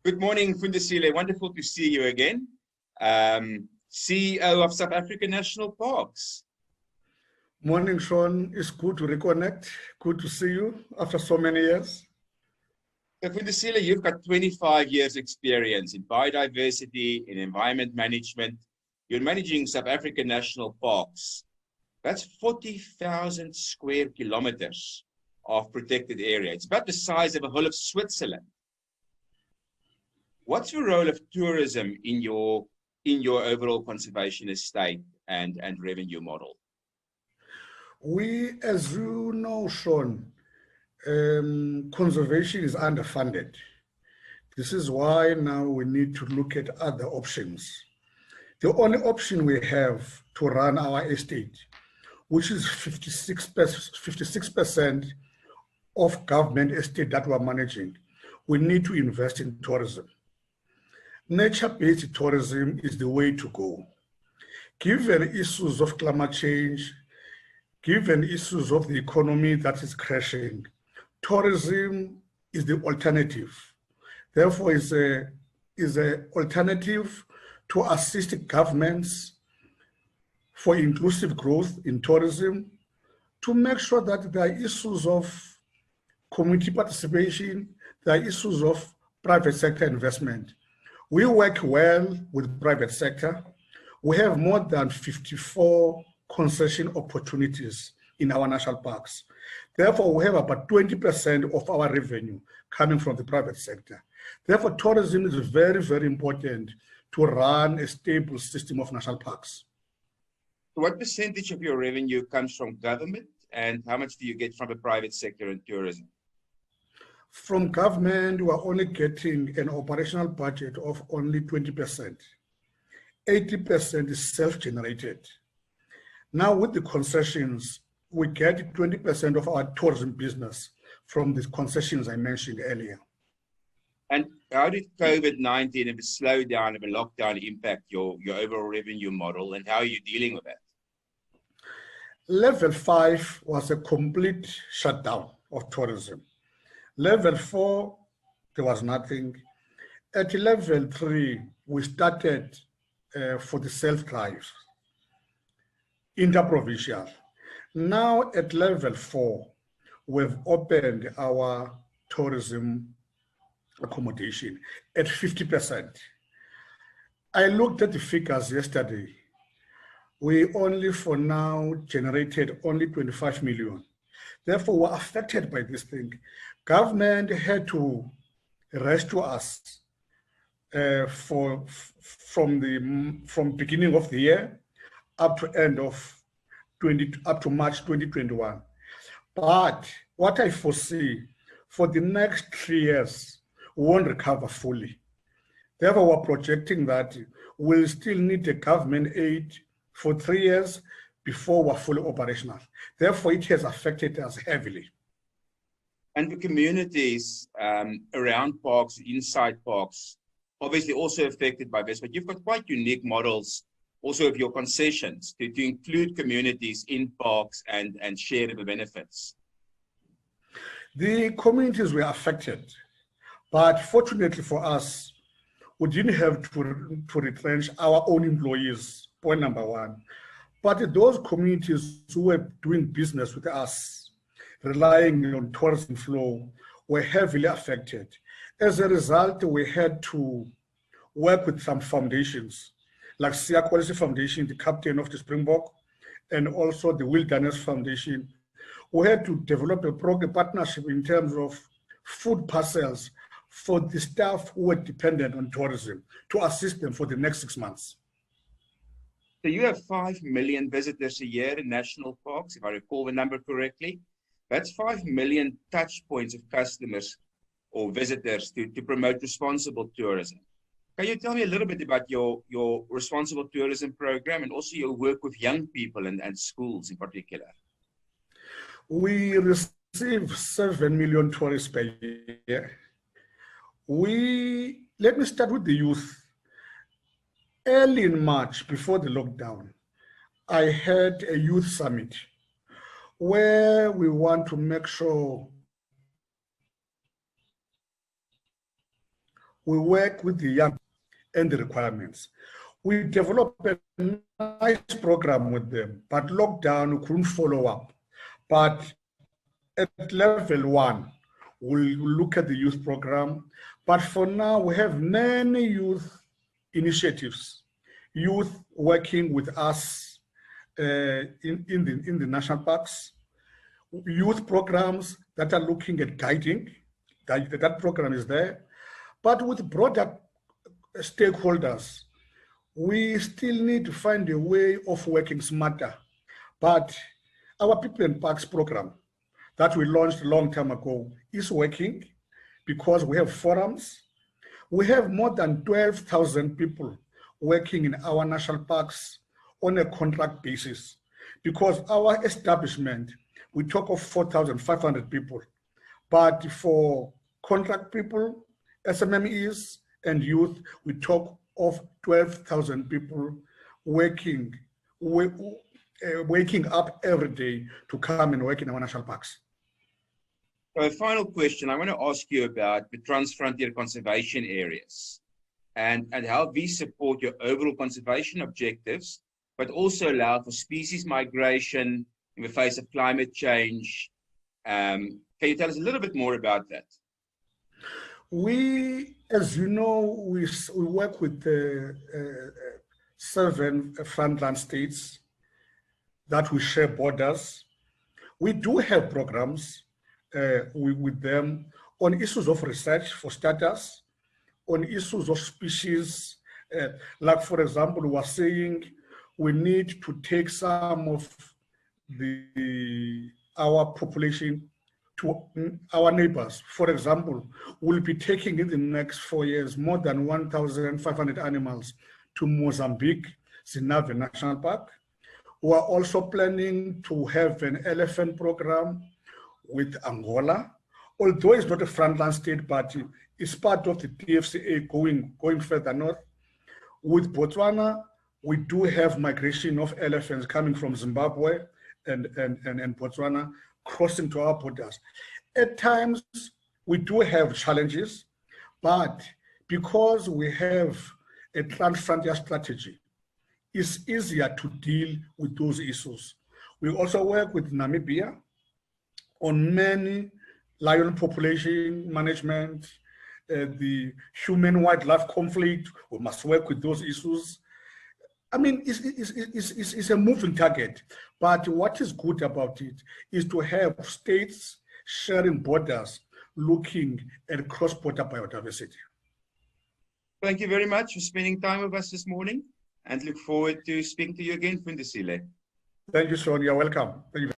Good morning, Fundisile. Wonderful to see you again. CEO of South African National Parks. Morning, Shaun. It's good to reconnect. Good to see you after so many years. So Fundisile, you've got 25 years experience in biodiversity, in environment management. You're managing South African National Parks. That's 40,000 square kilometers of protected area. It's about the size of a whole of Switzerland. What's your role of tourism in your overall conservation estate and revenue model? We, as you know, Shaun, conservation is underfunded. This is why now we need to look at other options. The only option we have to run our estate, which is 56% of government estate that we're managing, we need to invest in tourism. Nature-based tourism is the way to go. Given issues of climate change, given issues of the economy that is crashing, tourism is the alternative. Therefore, is an alternative to assist governments for inclusive growth in tourism, to make sure that there are issues of community participation, there are issues of private sector investment. We work well with private sector. We have more than 54 concession opportunities in our national parks. Therefore, we have about 20% of our revenue coming from the private sector. Therefore, tourism is very, very important to run a stable system of national parks. What percentage of your revenue comes from government, and how much do you get from the private sector in tourism? From government, we are only getting an operational budget of only 20%. 80% is self-generated. Now with the concessions, we get 20% of our tourism business from the concessions I mentioned earlier. And how did COVID-19 and the slowdown and the lockdown impact your overall revenue model, and how are you dealing with that? Level 5 was a complete shutdown of tourism. Level 4, there was nothing. At level 3, we started for the self-drive, interprovincial. Now at level 4, we've opened our tourism accommodation at 50%. I looked at the figures yesterday. We only for now generated only 25 million. Therefore, we're affected by this thing. Government had to rescue us from beginning of the year up to March 2021. But what I foresee for the next 3 years, we won't recover fully. Therefore, we're projecting that we'll still need a government aid for 3 years before we're fully operational. Therefore, it has affected us heavily. And the communities around parks, inside parks, obviously also affected by this, but you've got quite unique models also of your concessions to include communities in parks and share the benefits. The communities were affected, but fortunately for us, we didn't have to retrench our own employees, point number one. But those communities who were doing business with us, relying on tourism flow, were heavily affected. As a result, we had to work with some foundations, like Sia Quality Foundation, the captain of the Springbok, and also the Wilderness Foundation. We had to develop a partnership in terms of food parcels for the staff who were dependent on tourism to assist them for the next 6 months. So you have 5 million visitors a year in national parks, if I recall the number correctly. That's 5 million touch points of customers or visitors to promote responsible tourism. Can you tell me a little bit about your responsible tourism program and also your work with young people and schools in particular? We receive 7 million tourists per year. Let me start with the youth. Early in March, before the lockdown, I had a youth summit where we want to make sure we work with the young and the requirements. We developed a nice program with them, but lockdown, we couldn't follow up. But at level 1, we'll look at the youth program. But for now, we have many youth initiatives, youth working with us in the national parks, youth programs that are looking at guiding, that program is there. But with broader stakeholders, we still need to find a way of working smarter. But our People and Parks program that we launched a long time ago is working because we have forums. We have more than 12,000 people working in our national parks on a contract basis, because our establishment, we talk of 4,500 people, but for contract people, SMMEs and youth, we talk of 12,000 people waking up every day to come and work in our national parks. So a final question, I want to ask you about the transfrontier conservation areas and how these support your overall conservation objectives, but also allow for species migration in the face of climate change. Can you tell us a little bit more about that? We, as you know, we work with 7 frontline states that we share borders. We do have programs with them on issues of research, for starters, on issues of species. Like, for example, we are saying we need to take some of our population to our neighbors. For example, we'll be taking in the next 4 years more than 1,500 animals to Mozambique, Zinave National Park. We are also planning to have an elephant program with Angola, although it's not a frontline state, but it's part of the DFCA going further north. With Botswana, we do have migration of elephants coming from Zimbabwe and Botswana crossing to our borders. At times, we do have challenges, but because we have a transfrontier strategy, it's easier to deal with those issues. We also work with Namibia on many lion population management, the human-wildlife conflict. We must work with those issues. I mean, it's a moving target, but what is good about it is to have states sharing borders, looking at cross-border biodiversity. Thank you very much for spending time with us this morning, and look forward to speaking to you again, Fundisile. Thank you, Shaun. You're welcome. Thank you.